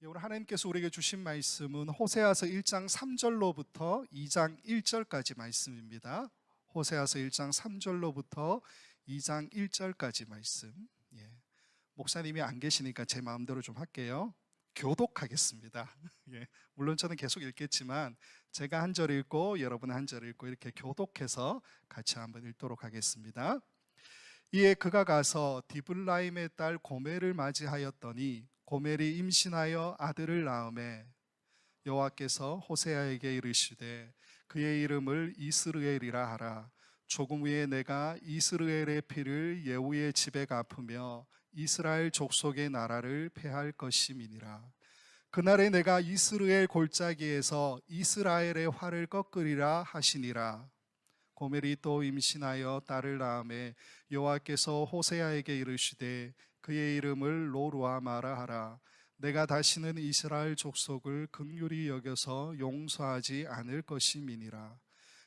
오늘 하나님께서 우리에게 주신 말씀은 호세아서 1장 3절로부터 2장 1절까지 말씀입니다. 호세아서 1장 3절로부터 2장 1절까지 말씀. 목사님이 안 계시니까 제 마음대로 좀 할게요. 교독하겠습니다. 물론 저는 계속 읽겠지만 제가 한 절 읽고 여러분 한 절 읽고 이렇게 교독해서 같이 한번 읽도록 하겠습니다. 이에 그가 가서 디블라임의 딸 고멜을 맞이하였더니 고멜이 임신하여 아들을 낳음에 여호와께서 호세아에게 이르시되 그의 이름을 이스르엘이라 하라. 조금 후에 내가 이스라엘의 피를 예후의 집에 갚으며 이스라엘 족속의 나라를 폐할 것임이니라. 그날에 내가 이스라엘 골짜기에서 이스라엘의 활을 꺾으리라 하시니라. 고멜이 또 임신하여 딸을 낳음에 여호와께서 호세아에게 이르시되 그의 이름을 로루아마라 하라. 내가 다시는 이스라엘 족속을 긍휼히 여겨서 용서하지 않을 것임이니라.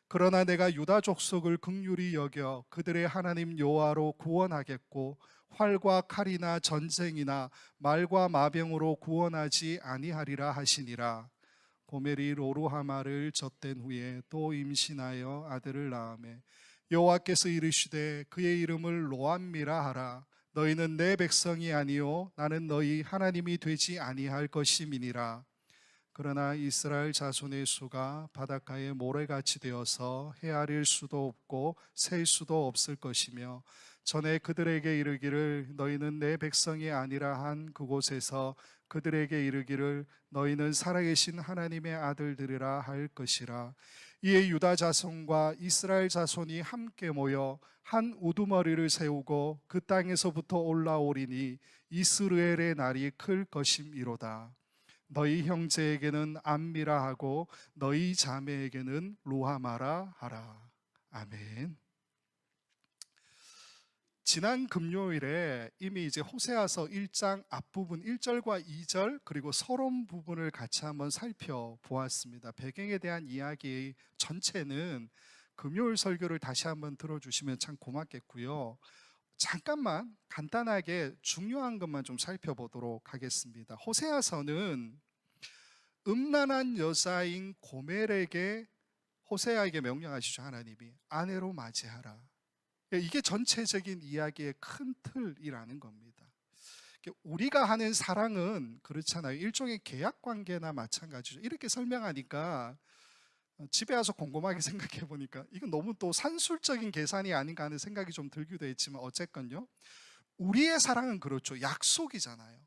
그러나 내가 유다 족속을 긍휼히 여겨 그들의 하나님 여호와로 구원하겠고 활과 칼이나 전쟁이나 말과 마병으로 구원하지 아니하리라 하시니라. 고멜이 로루하마를 젖된 후에 또 임신하여 아들을 낳음에 여호와께서 이르시되 그의 이름을 로암미라 하라. 너희는 내 백성이 아니요 나는 너희 하나님이 되지 아니할 것임이니라. 그러나 이스라엘 자손의 수가 바닷가의 모래같이 되어서 헤아릴 수도 없고 셀 수도 없을 것이며 전에 그들에게 이르기를 너희는 내 백성이 아니라 한 그곳에서 그들에게 이르기를 너희는 살아계신 하나님의 아들들이라 할 것이라. 이에 유다 자손과 이스라엘 자손이 함께 모여 한 우두머리를 세우고 그 땅에서부터 올라오리니 이스라엘의 날이 클 것임이로다. 너희 형제에게는 암미라 하고 너희 자매에게는 루하마라 하라. 아멘. 지난 금요일에 이미 이제 호세아서 1장 앞부분 1절과 2절 그리고 서론 부분을 같이 한번 살펴보았습니다. 배경에 대한 이야기 전체는 금요일 설교를 다시 한번 들어주시면 참 고맙겠고요. 잠깐만 간단하게 중요한 것만 좀 살펴보도록 하겠습니다. 호세아서는 음란한 여자인 고멜에게 호세아에게 명령하시죠. 하나님이 아내로 맞이하라. 이게 전체적인 이야기의 큰 틀이라는 겁니다. 우리가 하는 사랑은 그렇잖아요. 일종의 계약관계나 마찬가지죠. 이렇게 설명하니까 집에 와서 곰곰하게 생각해 보니까 이건 너무 또 산술적인 계산이 아닌가 하는 생각이 좀 들기도 했지만 어쨌건요. 우리의 사랑은 그렇죠. 약속이잖아요.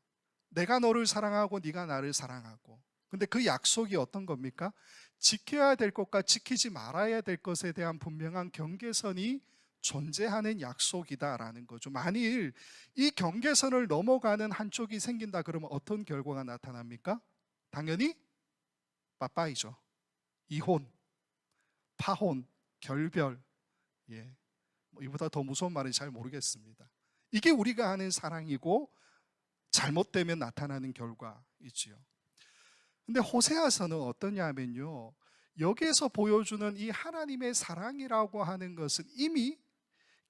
내가 너를 사랑하고 네가 나를 사랑하고. 근데 그 약속이 어떤 겁니까? 지켜야 될 것과 지키지 말아야 될 것에 대한 분명한 경계선이 존재하는 약속이다라는 거죠. 만일 이 경계선을 넘어가는 한쪽이 생긴다 그러면 어떤 결과가 나타납니까? 당연히 빠빠이죠. 이혼, 파혼, 결별. 이보다 더 무서운 말은 잘 모르겠습니다. 이게 우리가 하는 사랑이고 잘못되면 나타나는 결과이지요. 근데 호세아서는 어떠냐면요, 여기에서 보여주는 이 하나님의 사랑이라고 하는 것은 이미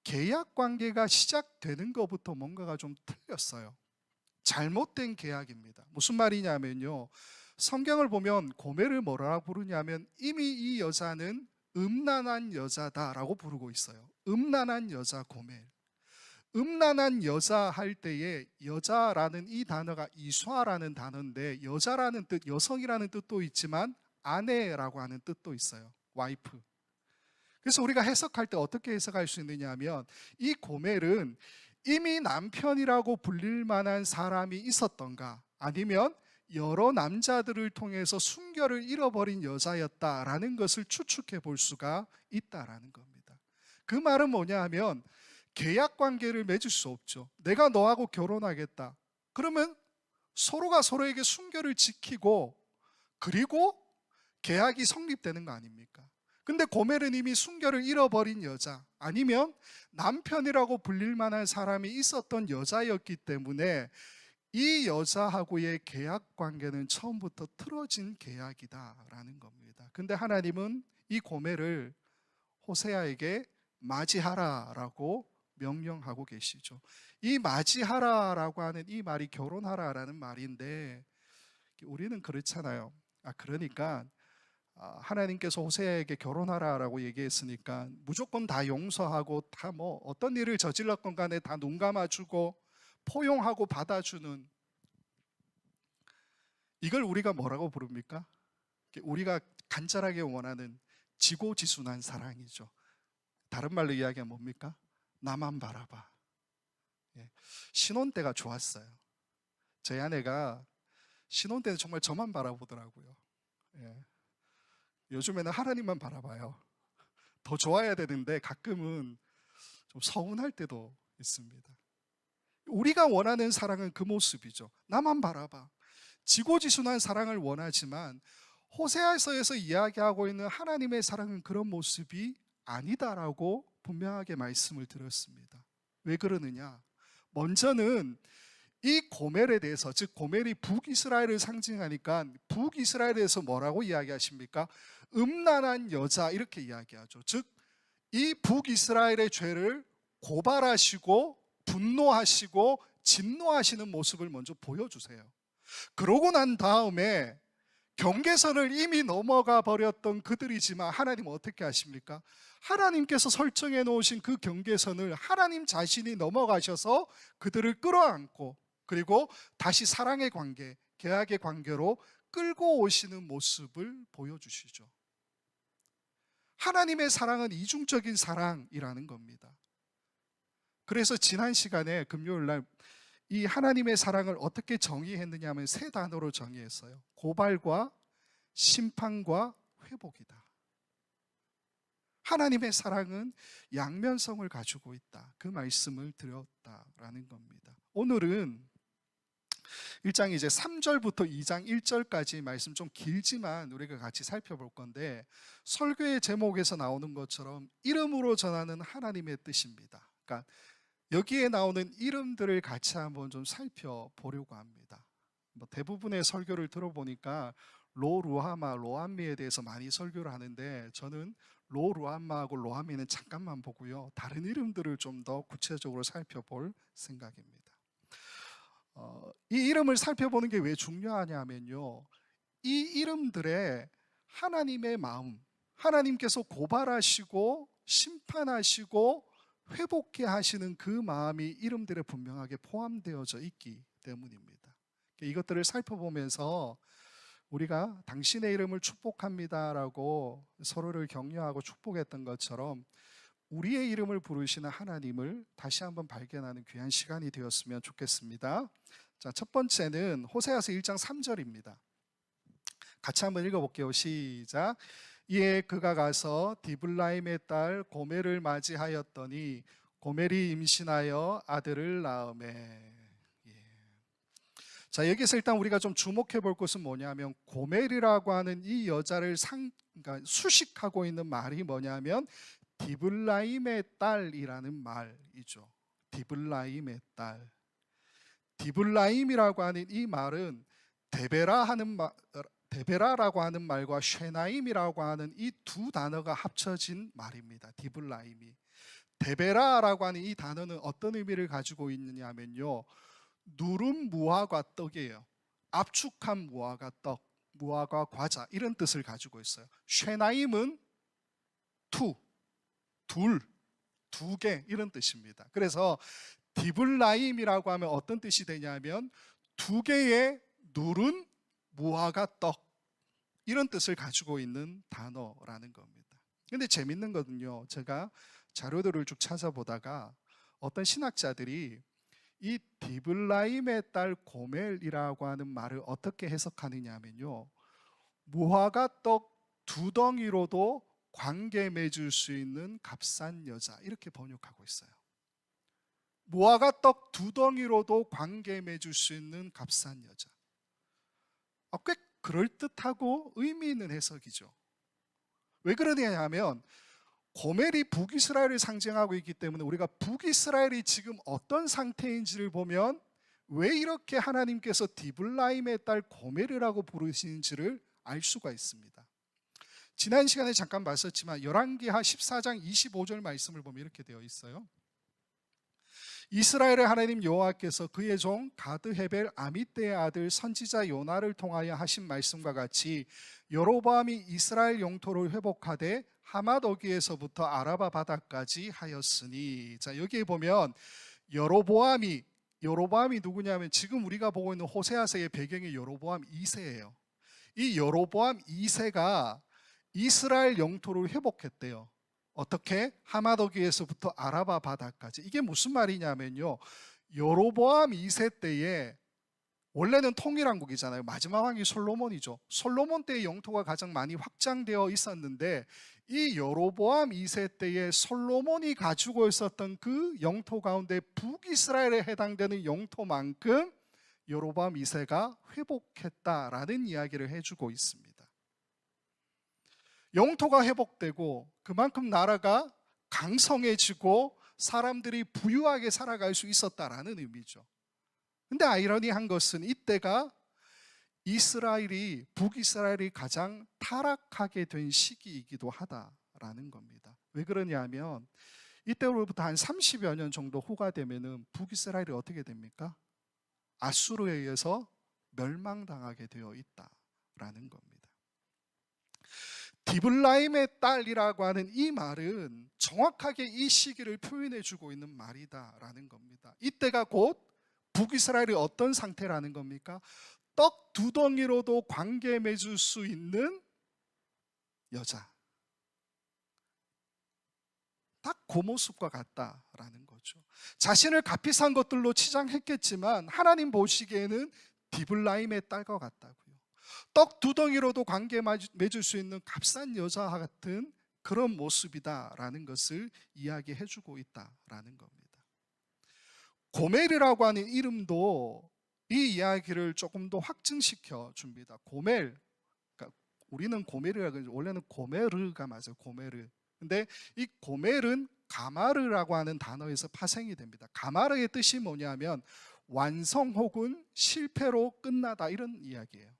계약 관계가 시작되는 것부터 뭔가가 좀 틀렸어요. 잘못된 계약입니다. 무슨 말이냐면요, 성경을 보면 고멜을 뭐라고 부르냐면 이미 이 여자는 음란한 여자다라고 부르고 있어요. 음란한 여자 고멜. 음란한 여자 할 때에 여자라는 이 단어가 이수아라는 단어인데 여자라는 뜻, 여성이라는 뜻도 있지만 아내라고 하는 뜻도 있어요. 와이프. 그래서 우리가 해석할 때 어떻게 해석할 수 있느냐 하면 이 고멜은 이미 남편이라고 불릴 만한 사람이 있었던가 아니면 여러 남자들을 통해서 순결을 잃어버린 여자였다라는 것을 추측해 볼 수가 있다라는 겁니다. 그 말은 뭐냐 하면 계약 관계를 맺을 수 없죠. 내가 너하고 결혼하겠다. 그러면 서로가 서로에게 순결을 지키고 그리고 계약이 성립되는 거 아닙니까? 근데 고멜은 이미 순결을 잃어버린 여자 아니면 남편이라고 불릴 만한 사람이 있었던 여자였기 때문에 이 여자하고의 계약 관계는 처음부터 틀어진 계약이다라는 겁니다. 근데 하나님은 이 고멜을 호세아에게 맞이하라라고 명령하고 계시죠. 이 맞이하라라고 하는 이 말이 결혼하라라는 말인데 우리는 그렇잖아요. 그러니까 하나님께서 호세아에게 결혼하라라고 얘기했으니까 무조건 다 용서하고 다 뭐 어떤 일을 저질렀건 간에 다 눈 감아주고 포용하고 받아주는, 이걸 우리가 뭐라고 부릅니까? 우리가 간절하게 원하는 지고지순한 사랑이죠. 다른 말로 이야기하면 뭡니까? 나만 바라봐. 신혼 때가 좋았어요. 제 아내가 신혼 때는 정말 저만 바라보더라고요. 요즘에는 하나님만 바라봐요. 더 좋아야 되는데 가끔은 좀 서운할 때도 있습니다. 우리가 원하는 사랑은 그 모습이죠. 나만 바라봐. 지고지순한 사랑을 원하지만 호세아서에서 이야기하고 있는 하나님의 사랑은 그런 모습이 아니다라고 분명하게 말씀을 드렸습니다. 왜 그러느냐? 먼저는 이 고멜에 대해서, 즉 고멜이 북이스라엘을 상징하니까 북이스라엘에 대해서 뭐라고 이야기하십니까? 음란한 여자, 이렇게 이야기하죠. 즉 이 북이스라엘의 죄를 고발하시고 분노하시고 진노하시는 모습을 먼저 보여주세요. 그러고 난 다음에 경계선을 이미 넘어가 버렸던 그들이지만 하나님은 어떻게 하십니까? 하나님께서 설정해 놓으신 그 경계선을 하나님 자신이 넘어가셔서 그들을 끌어안고, 그리고 다시 사랑의 관계, 계약의 관계로 끌고 오시는 모습을 보여주시죠. 하나님의 사랑은 이중적인 사랑이라는 겁니다. 그래서 지난 시간에 금요일 날 이 하나님의 사랑을 어떻게 정의했느냐 하면 세 단어로 정의했어요. 고발과 심판과 회복이다. 하나님의 사랑은 양면성을 가지고 있다. 그 말씀을 드렸다라는 겁니다. 오늘은 1장 이제 3절부터 2장 1절까지 말씀 좀 길지만 우리가 같이 살펴볼 건데, 설교의 제목에서 나오는 것처럼 이름으로 전하는 하나님의 뜻입니다. 그러니까 여기에 나오는 이름들을 같이 한번 좀 살펴보려고 합니다. 대부분의 설교를 들어보니까 로루하마, 로암미에 대해서 많이 설교를 하는데 저는 로루암마하고 로암미는 잠깐만 보고요, 다른 이름들을 좀 더 구체적으로 살펴볼 생각입니다. 이 이름을 살펴보는 게 왜 중요하냐면요, 이 이름들의 하나님의 마음, 하나님께서 고발하시고 심판하시고 회복해 하시는 그 마음이 이름들에 분명하게 포함되어져 있기 때문입니다. 이것들을 살펴보면서 우리가 당신의 이름을 축복합니다라고 서로를 격려하고 축복했던 것처럼 우리의 이름을 부르시는 하나님을 다시 한번 발견하는 귀한 시간이 되었으면 좋겠습니다. 자, 첫 번째는 호세아서 1장 3절입니다. 같이 한번 읽어볼게요. 시작. 이에 그가 가서 디블라임의 딸 고멜을 맞이하였더니 고멜이 임신하여 아들을 낳으매. 자, 여기서 일단 우리가 좀 주목해 볼 것은 뭐냐면, 고멜이라고 하는 이 여자를 그러니까 수식하고 있는 말이 뭐냐면 디블라임의 딸이라는 말이죠. 디블라임의 딸. 디블라임이라고 하는 이 말은 데베라라고 하는 말과 쉐나임이라고 하는 이 두 단어가 합쳐진 말입니다. 디블라임이. 데베라라고 하는 이 단어는 어떤 의미를 가지고 있느냐 하면요, 누른 무화과 떡이에요. 압축한 무화과 떡, 무화과 과자, 이런 뜻을 가지고 있어요. 쉐나임은 둘, 두 개, 이런 뜻입니다. 그래서 디블라임이라고 하면 어떤 뜻이 되냐면 두 개의 누른 무화과 떡, 이런 뜻을 가지고 있는 단어라는 겁니다. 근데 재밌는 거는요, 제가 자료들을 쭉 찾아보다가 어떤 신학자들이 이 디블라임의 딸 고멜이라고 하는 말을 어떻게 해석하느냐 하면요, 무화과 떡 두 덩이로도 관계 맺을 수 있는 값싼 여자, 이렇게 번역하고 있어요. 무화과 떡 두 덩이로도 관계 맺을 수 있는 값싼 여자. 꽤 그럴듯하고 의미 있는 해석이죠. 왜 그러냐 하면 고멜이 북이스라엘을 상징하고 있기 때문에 우리가 북이스라엘이 지금 어떤 상태인지를 보면 왜 이렇게 하나님께서 디블라임의 딸 고멜이라고 부르시는지를 알 수가 있습니다. 지난 시간에 잠깐 봤었지만 열왕기하 14장 25절 말씀을 보면 이렇게 되어 있어요. 이스라엘의 하나님 여호와께서 그의 종 가드 헤벨 아미떼의 아들 선지자 요나를 통하여 하신 말씀과 같이 여로보암이 이스라엘 영토를 회복하되 하맛 어귀에서부터 아라바 바다까지 하였으니. 자, 여기에 보면 여로보암이 누구냐면 지금 우리가 보고 있는 호세아서의 배경이 여로보암 2세예요. 이 여로보암 2세가 이스라엘 영토를 회복했대요. 어떻게? 하맛 어귀에서부터 아라바 바다까지. 이게 무슨 말이냐면요, 여로보암 2세 때에 원래는 통일왕국이잖아요. 마지막 왕이 솔로몬이죠. 솔로몬 때의 영토가 가장 많이 확장되어 있었는데 이 여로보암 2세 때에 솔로몬이 가지고 있었던 그 영토 가운데 북이스라엘에 해당되는 영토만큼 여로보암 2세가 회복했다라는 이야기를 해주고 있습니다. 영토가 회복되고 그만큼 나라가 강성해지고 사람들이 부유하게 살아갈 수 있었다라는 의미죠. 근데 아이러니한 것은 이때가 북이스라엘이 가장 타락하게 된 시기이기도 하다라는 겁니다. 왜 그러냐면 이때로부터 한 30여 년 정도 후가 되면은 북이스라엘이 어떻게 됩니까? 아수르에 의해서 멸망당하게 되어 있다라는 겁니다. 디블라임의 딸이라고 하는 이 말은 정확하게 이 시기를 표현해 주고 있는 말이다라는 겁니다. 이때가 곧 북이스라엘이 어떤 상태라는 겁니까? 떡 두 덩이로도 관계 맺을 수 있는 여자. 딱 그 모습과 같다라는 거죠. 자신을 값비싼 것들로 치장했겠지만 하나님 보시기에는 디블라임의 딸과 같다고요. 떡 두 덩이로도 관계 맺을 수 있는 값싼 여자 같은 그런 모습이다라는 것을 이야기해 주고 있다라는 겁니다. 고멜이라고 하는 이름도 이 이야기를 조금 더 확증시켜 줍니다. 고멜, 그러니까 우리는 고멜이라고 하죠. 원래는 고메르가 맞아요. 고메르. 근데 이 고멜은 가마르라고 하는 단어에서 파생이 됩니다. 가마르의 뜻이 뭐냐면 완성 혹은 실패로 끝나다, 이런 이야기예요.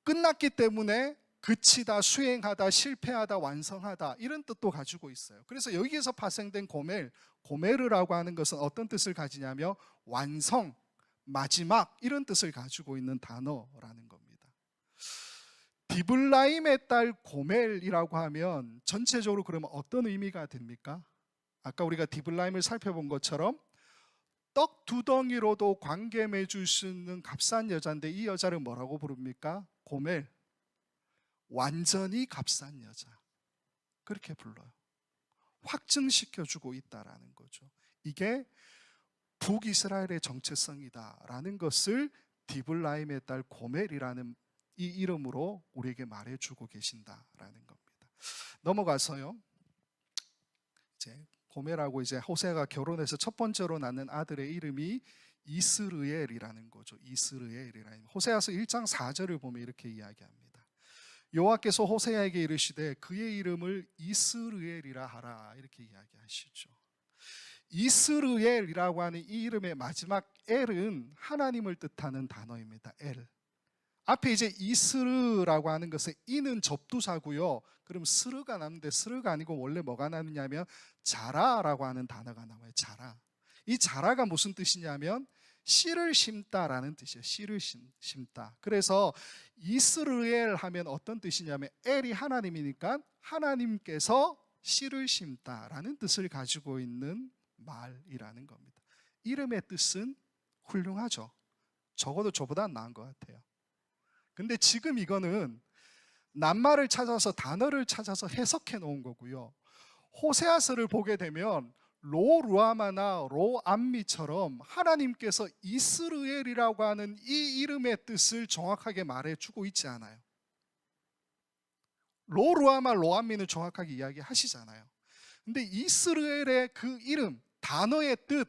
끝났기 때문에 그치다, 수행하다, 실패하다, 완성하다, 이런 뜻도 가지고 있어요. 그래서 여기에서 파생된 고메르라고 하는 것은 어떤 뜻을 가지냐면 완성, 마지막, 이런 뜻을 가지고 있는 단어라는 겁니다. 디블라임의 딸 고멜이라고 하면 전체적으로 그러면 어떤 의미가 됩니까? 아까 우리가 디블라임을 살펴본 것처럼 떡 두 덩이로도 관계 맺을 수 있는 값싼 여자인데 이 여자를 뭐라고 부릅니까? 고멜, 완전히 값싼 여자, 그렇게 불러요. 확증시켜주고 있다라는 거죠. 이게 북이스라엘의 정체성이다라는 것을 디블라임의 딸 고멜이라는 이 이름으로 우리에게 말해주고 계신다라는 겁니다. 넘어가서요, 이제 고멜하고 이제 호세아가 결혼해서 첫 번째로 낳는 아들의 이름이 이스르엘이라는 거죠. 이스르엘이라는. 호세아서 1장 4절을 보면 이렇게 이야기합니다. 여호와께서 호세아에게 이르시되 그의 이름을 이스르엘이라 하라, 이렇게 이야기하시죠. 이스르엘이라고 하는 이 이름의 마지막 엘은 하나님을 뜻하는 단어입니다. 엘. 앞에 이제 이스르라고 하는 것은 이는 접두사고요. 그럼 스르가 나는데 스르가 아니고 원래 뭐가 나느냐면 자라라고 하는 단어가 나와요. 자라. 이 자라가 무슨 뜻이냐면 씨를 심다라는 뜻이에요. 씨를 심다. 그래서 이스르엘 하면 어떤 뜻이냐면 엘이 하나님이니까 하나님께서 씨를 심다라는 뜻을 가지고 있는 말이라는 겁니다. 이름의 뜻은 훌륭하죠. 적어도 저보다 나은 것 같아요. 근데 지금 이거는 낱말을 찾아서 단어를 찾아서 해석해 놓은 거고요. 호세아서를 보게 되면 로루아마나 로암미처럼 하나님께서 이스르엘이라고 하는 이 이름의 뜻을 정확하게 말해주고 있지 않아요. 로루아마, 로암미는 정확하게 이야기하시잖아요. 근데 이스르엘의 그 이름, 단어의 뜻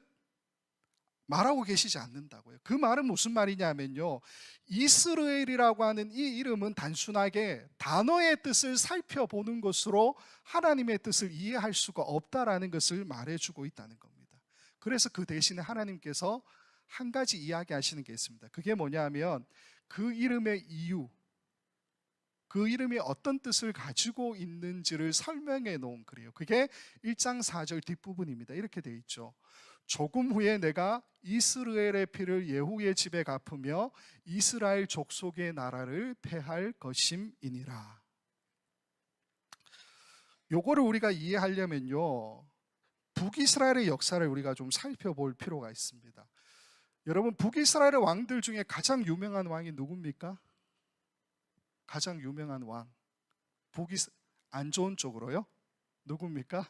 말하고 계시지 않는다고요. 그 말은 무슨 말이냐면요, 이스라엘이라고 하는 이 이름은 단순하게 단어의 뜻을 살펴보는 것으로 하나님의 뜻을 이해할 수가 없다라는 것을 말해주고 있다는 겁니다. 그래서 그 대신에 하나님께서 한 가지 이야기하시는 게 있습니다. 그게 뭐냐면 그 이름의 이유, 그 이름이 어떤 뜻을 가지고 있는지를 설명해 놓은 글이에요. 그게 1장 4절 뒷부분입니다. 이렇게 되어 있죠. 조금 후에 내가 이스라엘의 피를 예후의 집에 갚으며 이스라엘 족속의 나라를 폐할 것임이니라. 요거를 우리가 이해하려면요, 북이스라엘의 역사를 우리가 좀 살펴볼 필요가 있습니다. 여러분, 북이스라엘의 왕들 중에 가장 유명한 왕이 누굽니까? 가장 유명한 왕, 안 좋은 쪽으로요? 누굽니까?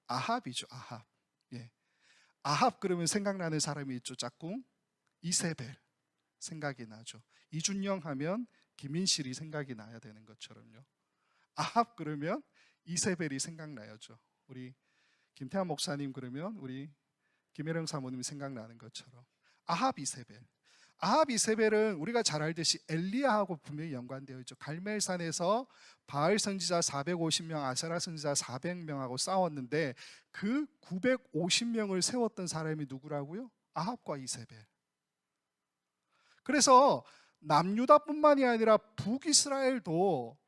아합이죠. 아합. 예. 아합 그러면 생각나는 사람이 있죠. 짝꿍 이세벨 생각이 나죠. 이준영 하면 김인실이 생각이 나야 되는 것처럼요. 아합 그러면 이세벨이 생각나야죠. 우리 김태환 목사님 그러면 우리 김혜령 사모님 생각나는 것처럼 아합 이세벨. 아합 이세벨은 우리가 잘 알듯이 엘리야하고 분명히 연관되어 있죠. 갈멜산에서 바알 선지자 450명, 아세라 선지자 400명하고 싸웠는데 그 950명을 세웠던 사람이 누구라고요? 아합과 이세벨. 그래서 남유다뿐만이 아니라 북이스라엘도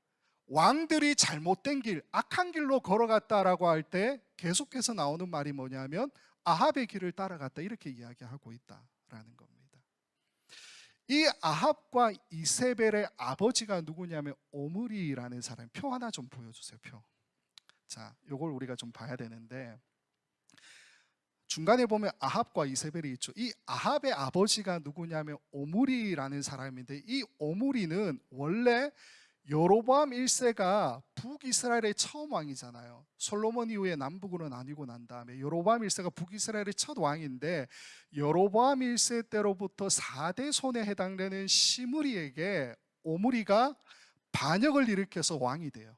왕들이 잘못된 길, 악한 길로 걸어갔다라고 할 때 계속해서 나오는 말이 뭐냐면 아합의 길을 따라갔다, 이렇게 이야기하고 있다라는 겁니다. 이 아합과 이세벨의 아버지가 누구냐면 오므리라는 사람. 표 하나 좀 보여주세요. 표. 자, 요걸 우리가 좀 봐야 되는데 중간에 보면 아합과 이세벨이 있죠. 이 아합의 아버지가 누구냐면 오므리라는 사람인데 이 오므리는 원래 여로보암 1세가 북이스라엘의 처음 왕이잖아요. 솔로몬 이후에 남북으로 나뉘고 난 다음에 여로보암 1세가 북이스라엘의 첫 왕인데 여로보암 1세 때로부터 4대 손에 해당되는 시므리에게 오므리가 반역을 일으켜서 왕이 돼요.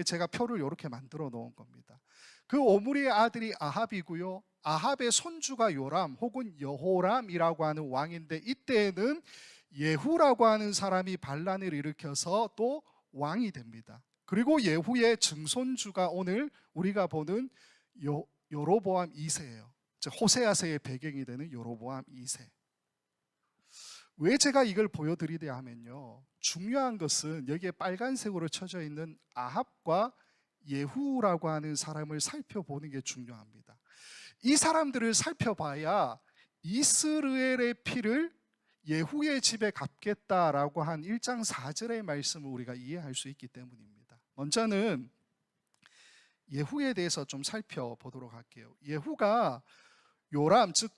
제가 표를 이렇게 만들어 놓은 겁니다. 그 오므리의 아들이 아합이고요. 아합의 손주가 요람 혹은 여호람이라고 하는 왕인데 이때에는 예후라고 하는 사람이 반란을 일으켜서 또 왕이 됩니다. 그리고 예후의 증손주가 오늘 우리가 보는 여로보암 2세예요. 즉 호세아서의 배경이 되는 여로보암 2세. 왜 제가 이걸 보여드리려 하면요, 중요한 것은 여기에 빨간색으로 쳐져 있는 아합과 예후라고 하는 사람을 살펴보는 게 중요합니다. 이 사람들을 살펴봐야 이스라엘의 피를 예후의 집에 갚겠다라고 한 1장 4절의 말씀을 우리가 이해할 수 있기 때문입니다. 먼저는 예후에 대해서 좀 살펴보도록 할게요. 예후가 요람, 즉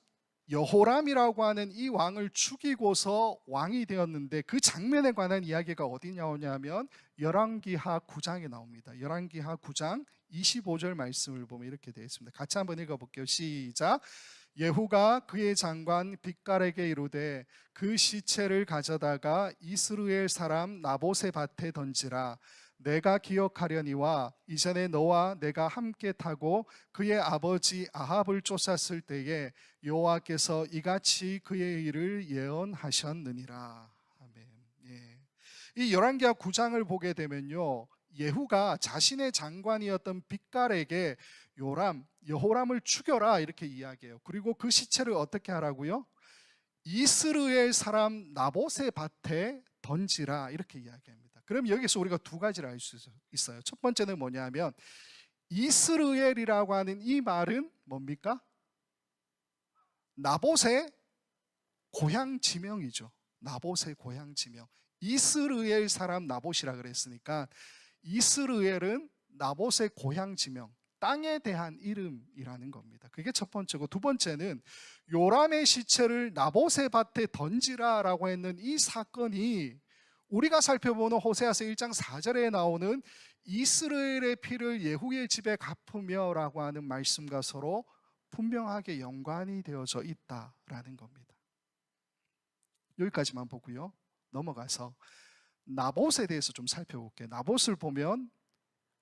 여호람이라고 하는 이 왕을 죽이고서 왕이 되었는데 그 장면에 관한 이야기가 어디 나오냐면 열왕기하 9장에 나옵니다. 열왕기하 9장 25절 말씀을 보면 이렇게 되어 있습니다. 같이 한번 읽어볼게요. 시작. 예후가 그의 장관 빅갈에게 이르되 그 시체를 가져다가 이스라엘 사람 나봇의 밭에 던지라. 내가 기억하려니와 이전에 너와 내가 함께 타고 그의 아버지 아합을 쫓았을 때에 여호와께서 이같이 그의 일을 예언하셨느니라. 아멘. 예. 이 열왕기하 9장을 보게 되면요, 예후가 자신의 장관이었던 빅갈에게 여호람을 죽여라 이렇게 이야기해요. 그리고 그 시체를 어떻게 하라고요? 이스라엘 사람 나봇의 밭에 던지라 이렇게 이야기합니다. 그럼 여기서 우리가 두 가지를 알 수 있어요. 첫 번째는 뭐냐면 이스라엘이라고 하는 이 말은 뭡니까? 나봇의 고향 지명이죠. 나봇의 고향 지명. 이스라엘 사람 나봇이라 그랬으니까 이스라엘은 나봇의 고향 지명, 땅에 대한 이름이라는 겁니다. 그게 첫 번째고, 두 번째는 요람의 시체를 나봇의 밭에 던지라라고 했는 이 사건이 우리가 살펴보는 호세아서 1장 4절에 나오는 이스라엘의 피를 예후의 집에 갚으며라고 하는 말씀과 서로 분명하게 연관이 되어져 있다라는 겁니다. 여기까지만 보고요, 넘어가서 나봇에 대해서 좀 살펴볼게요. 나봇을 보면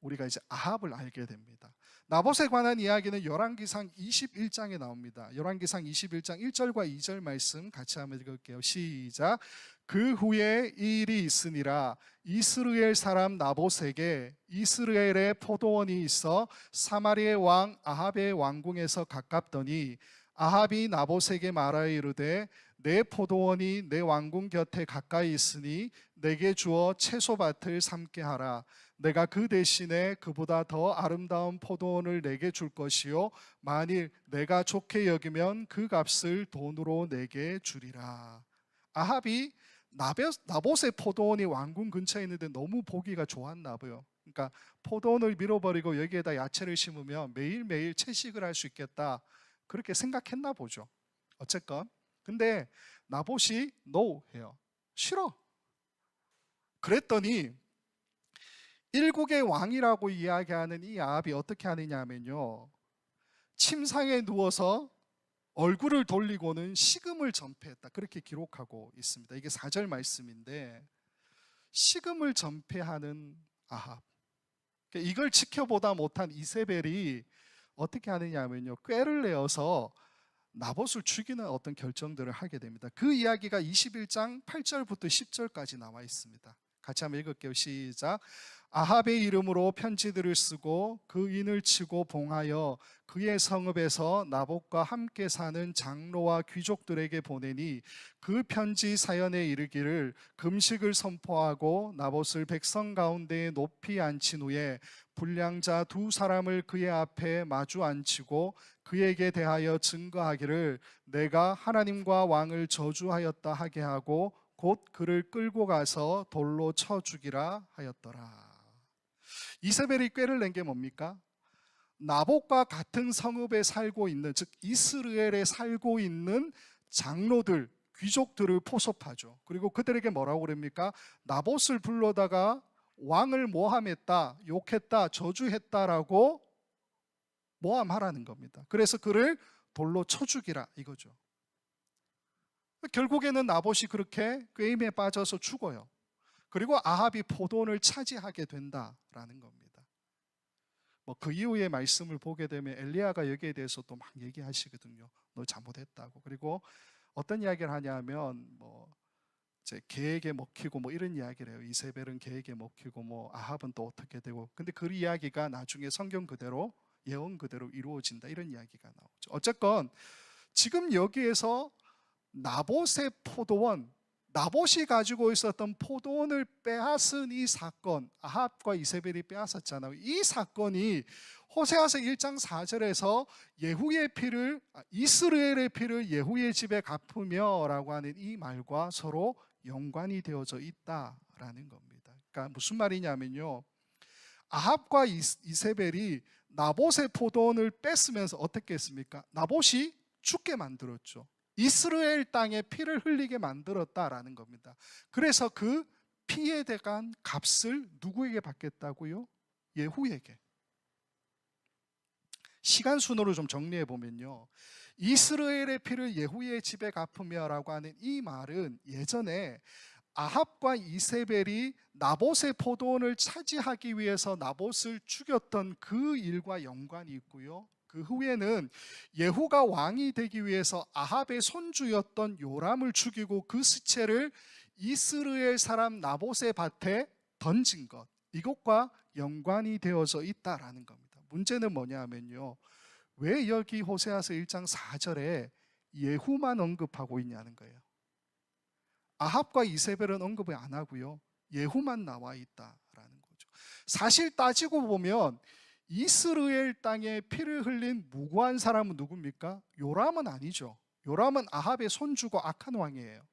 우리가 이제 아합을 알게 됩니다. 나봇에 관한 이야기는 열왕기상 21장에 나옵니다. 열왕기상 21장 1절과 2절 말씀 같이 한번 읽을게요. 시작. 그 후에 이 일이 있으니라. 이스라엘 사람 나봇에게 이스라엘의 포도원이 있어 사마리아의 왕 아합의 왕궁에서 가깝더니 아합이 나봇에게 말하여 이르되 내 포도원이 내 왕궁 곁에 가까이 있으니 내게 주어 채소밭을 삼게 하라. 내가 그 대신에 그보다 더 아름다운 포도원을 내게 줄 것이요 만일 내가 좋게 여기면 그 값을 돈으로 내게 주리라. 아합이 나봇의 포도원이 왕궁 근처에 있는데 너무 보기가 좋았나 봐요. 그러니까 포도원을 밀어버리고 여기에다 야채를 심으면 매일매일 채식을 할 수 있겠다, 그렇게 생각했나 보죠. 어쨌건 근데 나봇이 no 해요. 싫어. 그랬더니 일국의 왕이라고 이야기하는 이 아합이 어떻게 하느냐 하면요, 침상에 누워서 얼굴을 돌리고는 식음을 전폐했다, 그렇게 기록하고 있습니다. 이게 4절 말씀인데, 식음을 전폐하는 아합, 이걸 지켜보다 못한 이세벨이 어떻게 하느냐 하면요, 꾀를 내어서 나봇을 죽이는 어떤 결정들을 하게 됩니다. 그 이야기가 21장 8절부터 10절까지 나와 있습니다. 같이 한번 읽을게요. 시작. 아합의 이름으로 편지들을 쓰고 그 인을 치고 봉하여 그의 성읍에서 나봇과 함께 사는 장로와 귀족들에게 보내니 그 편지 사연에 이르기를 금식을 선포하고 나봇을 백성 가운데에 높이 앉힌 후에 불량자 두 사람을 그의 앞에 마주 앉히고 그에게 대하여 증거하기를 내가 하나님과 왕을 저주하였다 하게 하고 곧 그를 끌고 가서 돌로 쳐 죽이라 하였더라. 이세벨이 꾀를 낸 게 뭡니까? 나봇과 같은 성읍에 살고 있는, 즉 이스라엘에 살고 있는 장로들, 귀족들을 포섭하죠. 그리고 그들에게 뭐라고 그럽니까? 나봇을 불러다가 왕을 모함했다, 욕했다, 저주했다라고 모함하라는 겁니다. 그래서 그를 돌로 쳐 죽이라 이거죠. 결국에는 나봇이 그렇게 꾀임에 빠져서 죽어요. 그리고 아합이 포도원을 차지하게 된다라는 겁니다. 그 이후의 말씀을 보게 되면 엘리야가 여기에 대해서 또 막 얘기하시거든요. 너 잘못했다고. 그리고 어떤 이야기를 하냐면 이제 계획에 먹히고 이런 이야기를 해요. 이세벨은 계획에 먹히고 아합은 또 어떻게 되고. 근데 그 이야기가 나중에 성경 그대로, 예언 그대로 이루어진다, 이런 이야기가 나오죠. 어쨌건 지금 여기에서 나봇의 포도원, 나봇이 가지고 있었던 포도원을 빼앗은 이 사건, 아합과 이세벨이 빼앗았잖아요. 이 사건이 호세아서 1장 4절에서 이스라엘의 피를 예후의 집에 갚으며 라고 하는 이 말과 서로 연관이 되어져 있다라는 겁니다. 그러니까 무슨 말이냐면요, 아합과 이세벨이 나봇의 포도원을 뺏으면서 어떻게 했습니까? 나봇이 죽게 만들었죠. 이스라엘 땅에 피를 흘리게 만들었다라는 겁니다. 그래서 그 피에 대한 값을 누구에게 받겠다고요? 예후에게. 시간 순으로 좀 정리해 보면요, 이스라엘의 피를 예후의 집에 갚으며 라고 하는 이 말은 예전에 아합과 이세벨이 나봇의 포도원을 차지하기 위해서 나봇을 죽였던 그 일과 연관이 있고요, 그 후에는 예후가 왕이 되기 위해서 아합의 손주였던 요람을 죽이고 그 시체를 이스라엘 사람 나봇의 밭에 던진 것, 이것과 연관이 되어져 있다라는 겁니다. 문제는 뭐냐 하면요, 왜 여기 호세아서 1장 4절에 예후만 언급하고 있냐는 거예요. 아합과 이세벨은 언급을 안 하고요, 예후만 나와 있다라는 거죠. 사실 따지고 보면 이스라엘 땅에 피를 흘린 무고한 사람은 누굽니까? 요람은 아니죠. 요람은 아합의 손주고 악한 왕이에요.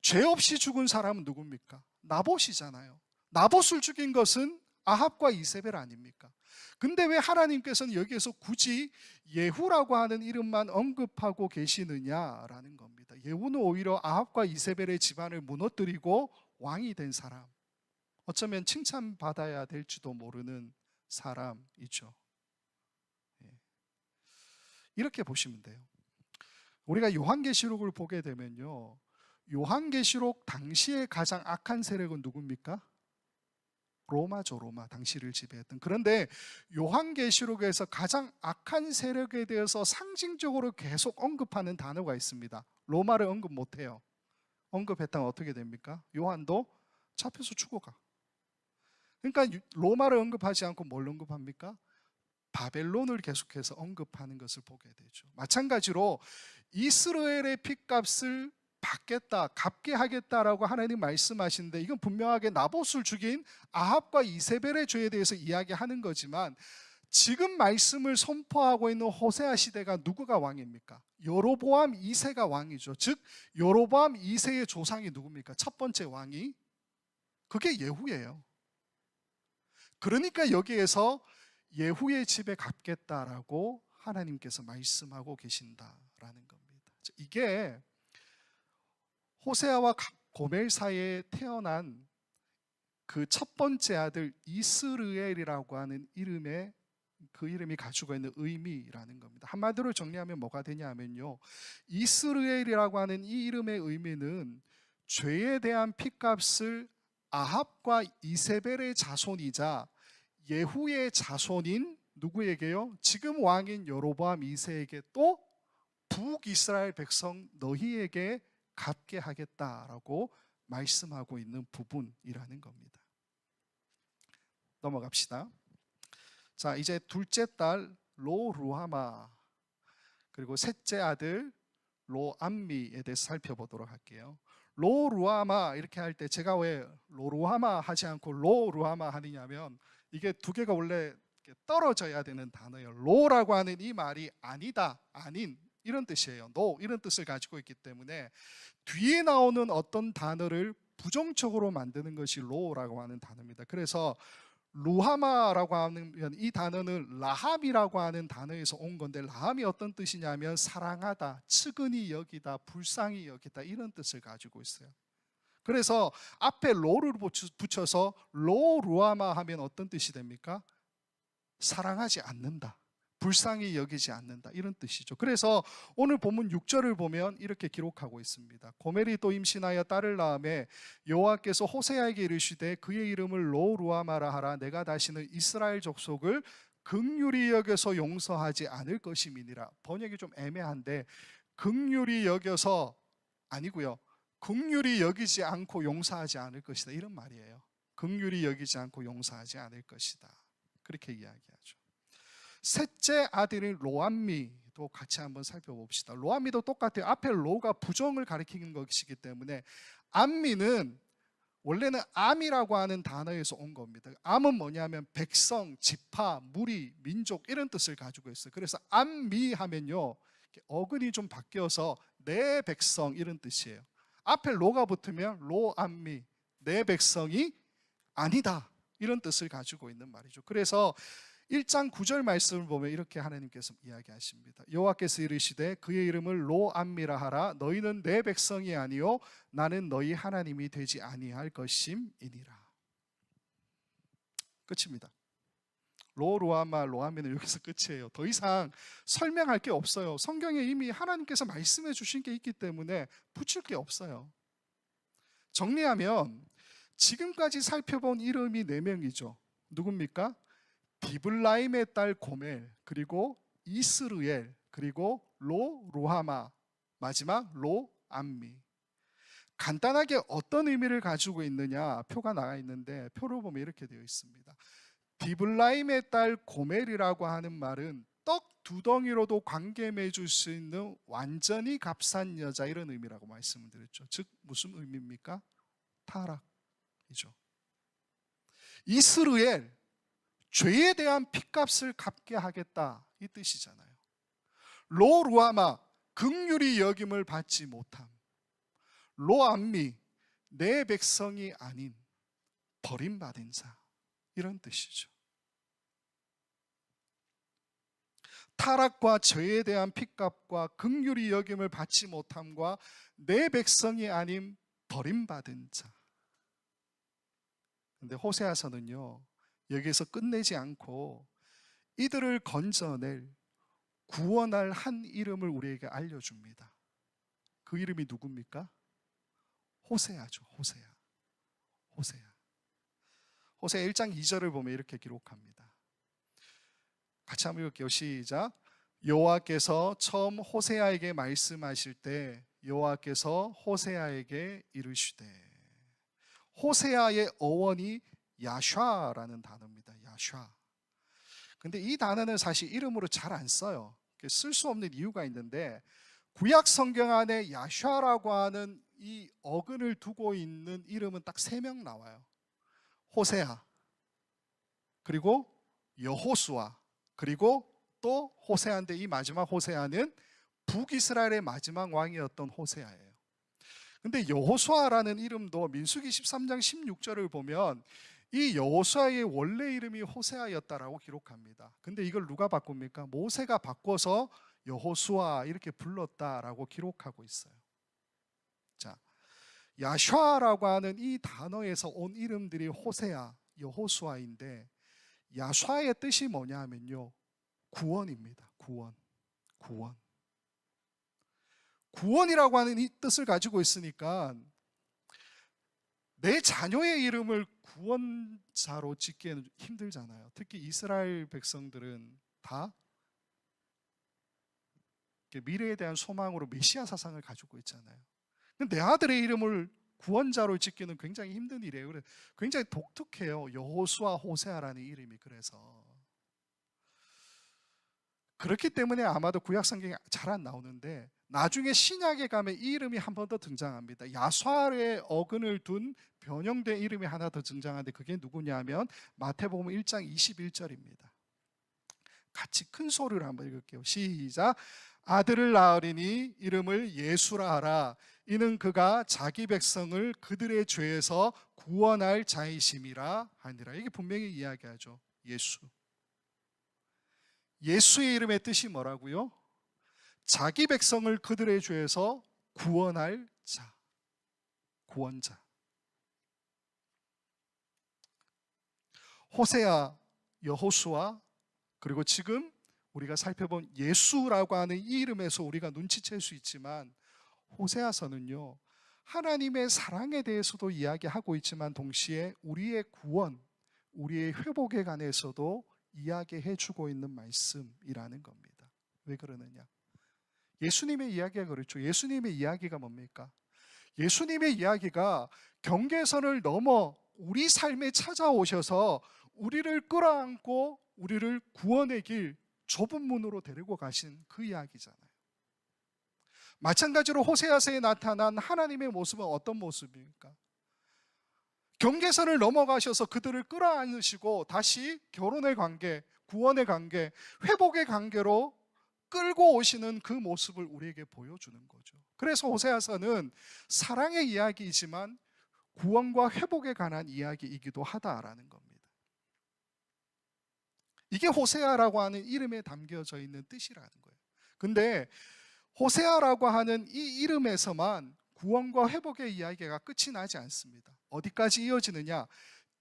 죄 없이 죽은 사람은 누굽니까? 나봇이잖아요. 나봇을 죽인 것은 아합과 이세벨 아닙니까? 근데 왜 하나님께서는 여기에서 굳이 예후라고 하는 이름만 언급하고 계시느냐라는 겁니다. 예후는 오히려 아합과 이세벨의 집안을 무너뜨리고 왕이 된 사람, 어쩌면 칭찬받아야 될지도 모르는 사람이죠. 이렇게 보시면 돼요. 우리가 요한계시록을 보게 되면요, 요한계시록 당시에 가장 악한 세력은 누굽니까? 로마죠. 로마, 당시를 지배했던. 그런데 요한계시록에서 가장 악한 세력에 대해서 상징적으로 계속 언급하는 단어가 있습니다. 로마를 언급 못해요. 언급했다면 어떻게 됩니까? 요한도 잡혀서 죽어가. 그러니까 로마를 언급하지 않고 뭘 언급합니까? 바벨론을 계속해서 언급하는 것을 보게 되죠. 마찬가지로 이스라엘의 핏값을 받겠다, 갚게 하겠다라고 하나님 말씀하시는데, 이건 분명하게 나봇을 죽인 아합과 이세벨의 죄에 대해서 이야기하는 거지만, 지금 말씀을 선포하고 있는 호세아 시대가 누구가 왕입니까? 여로보암 2세가 왕이죠. 즉 여로보암 2세의 조상이 누굽니까? 첫 번째 왕이 그게 예후예요. 그러니까 여기에서 예후의 집에 갚겠다라고 하나님께서 말씀하고 계신다라는 겁니다. 이게 호세아와 고멜 사이에 태어난 그 첫 번째 아들 이스르엘이라고 하는 이름의 그 이름이 가지고 있는 의미라는 겁니다. 한마디로 정리하면 뭐가 되냐면요, 이스르엘이라고 하는 이 이름의 의미는 죄에 대한 핏값을 아합과 이세벨의 자손이자 예후의 자손인 누구에게요? 지금 왕인 여로보암 2세에게 또 북이스라엘 백성 너희에게 갚게 하겠다라고 말씀하고 있는 부분이라는 겁니다. 넘어갑시다. 자, 이제 둘째 딸 로루하마, 그리고 셋째 아들 로암미에 대해서 살펴보도록 할게요. 로루하마 이렇게 할 때 제가 왜 로루하마 하지 않고 로루하마 하느냐면, 이게 두 개가 원래 떨어져야 되는 단어예요. 로라고 하는 이 말이 아니다, 아닌 이런 뜻이에요. 노 이런 뜻을 가지고 있기 때문에 뒤에 나오는 어떤 단어를 부정적으로 만드는 것이 로라고 하는 단어입니다. 그래서 루하마라고 하는 이 단어는 라함이라고 하는 단어에서 온 건데, 라함이 어떤 뜻이냐면 사랑하다, 측은히 여기다, 불쌍히 여기다 이런 뜻을 가지고 있어요. 그래서 앞에 로를 붙여서 로루하마 하면 어떤 뜻이 됩니까? 사랑하지 않는다, 불쌍히 여기지 않는다 이런 뜻이죠. 그래서 오늘 본문 6절을 보면 이렇게 기록하고 있습니다. 고멜이 또 임신하여 딸을 낳음에 여호와께서 호세아에게 이르시되 그의 이름을 로루하마라 하라. 내가 다시는 이스라엘 족속을 긍휼히 여겨서 용서하지 않을 것임이니라. 번역이 좀 애매한데 긍휼히 여겨서 아니고요, 긍휼히 여기지 않고 용서하지 않을 것이다 이런 말이에요. 긍휼히 여기지 않고 용서하지 않을 것이다, 그렇게 이야기하죠. 셋째 아들인 로암미도 같이 한번 살펴봅시다. 로암미도 똑같아요. 앞에 로가 부정을 가리키는 것이기 때문에, 암미는 원래는 암이라고 하는 단어에서 온 겁니다. 암은 뭐냐면 백성, 지파, 무리, 민족 이런 뜻을 가지고 있어요. 그래서 암미 하면요, 어근이 좀 바뀌어서 내 백성 이런 뜻이에요. 앞에 로가 붙으면 로암미, 내 백성이 아니다 이런 뜻을 가지고 있는 말이죠. 그래서 1장 9절 말씀을 보면 이렇게 하나님께서 이야기하십니다. 여호와께서 이르시되 그의 이름을 로암미라 하라. 너희는 내 백성이 아니요 나는 너희 하나님이 되지 아니할 것임이니라. 끝입니다. 로루아마, 로암미는 여기서 끝이에요. 더 이상 설명할 게 없어요. 성경에 이미 하나님께서 말씀해 주신 게 있기 때문에 붙일 게 없어요. 정리하면 지금까지 살펴본 이름이 4명이죠. 누굽니까? 디블라임의 딸 고멜, 그리고 이스르엘, 그리고 로루하마, 마지막 로암미. 간단하게 어떤 의미를 가지고 있느냐 표가 나와 있는데, 표로 보면 이렇게 되어 있습니다. 디블라임의 딸 고멜이라고 하는 말은 떡 2덩이로도 관계 맺을 수 있는 완전히 값싼 여자 이런 의미라고 말씀을 드렸죠. 즉 무슨 의미입니까? 타락이죠. 이스르엘, 죄에 대한 핏값을 갚게 하겠다 이 뜻이잖아요. 로루아마, 긍휼히 여김을 받지 못함. 로암미, 내 백성이 아닌 버림받은 자 이런 뜻이죠. 타락과 죄에 대한 핏값과 긍휼히 여김을 받지 못함과 내 백성이 아닌 버림받은 자. 근데 호세아서는요 여기서 끝내지 않고 이들을 건져낼, 구원할 한 이름을 우리에게 알려줍니다. 그 이름이 누굽니까? 호세아죠. 호세아. 호세아 1장 2절을 보면 이렇게 기록합니다. 같이 한번 읽을게요. 시작. 여호와께서 처음 호세아에게 말씀하실 때 여호와께서 호세아에게 이르시되. 호세아의 어원이 야샤라는 단어입니다. 야샤. 근데 이 단어는 사실 이름으로 잘 안 써요. 쓸 수 없는 이유가 있는데 구약 성경 안에 야슈아라고 하는 이 어근을 두고 있는 이름은 딱 3명 나와요. 호세아, 그리고 여호수아, 그리고 또 호세아인데 이 마지막 호세아는 북이스라엘의 마지막 왕이었던 호세아예요. 근데 여호수아라는 이름도 민수기 13장 16절을 보면 이 여호수아의 원래 이름이 호세아였다라고 기록합니다. 근데 이걸 누가 바꿉니까? 모세가 바꿔서 여호수아 이렇게 불렀다라고 기록하고 있어요. 자, 야슈아라고 하는 이 단어에서 온 이름들이 호세아, 여호수아인데 야슈아의 뜻이 뭐냐 하면요, 구원입니다. 구원. 구원이라고 하는 이 뜻을 가지고 있으니까 내 자녀의 이름을 구원자로 짓기에는 힘들잖아요. 특히 이스라엘 백성들은 다 미래에 대한 소망으로 메시아 사상을 가지고 있잖아요. 근데 내 아들의 이름을 구원자로 짓기는 굉장히 힘든 일이에요. 그래서 굉장히 독특해요. 여호수아, 호세아라는 이름이. 그래서 그렇기 때문에 아마도 구약 성경에 잘 안 나오는데 나중에 신약에 가면 이 이름이 한 번 더 등장합니다. 야수아의 어근을 둔 변형된 이름이 하나 더 등장하는데 그게 누구냐면 마태복음 1장 21절입니다. 같이 큰 소리로 한번 읽을게요. 시작. 아들을 낳으리니 이름을 예수라 하라. 이는 그가 자기 백성을 그들의 죄에서 구원할 자이심이라 하니라. 이게 분명히 이야기하죠. 예수. 예수의 이름의 뜻이 뭐라고요? 자기 백성을 그들의 죄에서 구원할 자, 구원자. 호세아, 여호수아, 그리고 지금 우리가 살펴본 예수라고 하는 이 이름에서 우리가 눈치챌 수 있지만 호세아서는요, 하나님의 사랑에 대해서도 이야기하고 있지만 동시에 우리의 구원, 우리의 회복에 관해서도 이야기해주고 있는 말씀이라는 겁니다. 왜 그러느냐? 예수님의 이야기가 그렇죠. 예수님의 이야기가 뭡니까? 예수님의 이야기가 경계선을 넘어 우리 삶에 찾아오셔서 우리를 끌어안고 우리를 구원의 길, 좁은 문으로 데리고 가신 그 이야기잖아요. 마찬가지로 호세아서에 나타난 하나님의 모습은 어떤 모습입니까? 경계선을 넘어가셔서 그들을 끌어안으시고 다시 결혼의 관계, 구원의 관계, 회복의 관계로 끌고 오시는 그 모습을 우리에게 보여주는 거죠. 그래서 호세아서는 사랑의 이야기이지만 구원과 회복에 관한 이야기이기도 하다라는 겁니다. 이게 호세아라고 하는 이름에 담겨져 있는 뜻이라는 거예요. 근데 호세아라고 하는 이 이름에서만 구원과 회복의 이야기가 끝이 나지 않습니다. 어디까지 이어지느냐?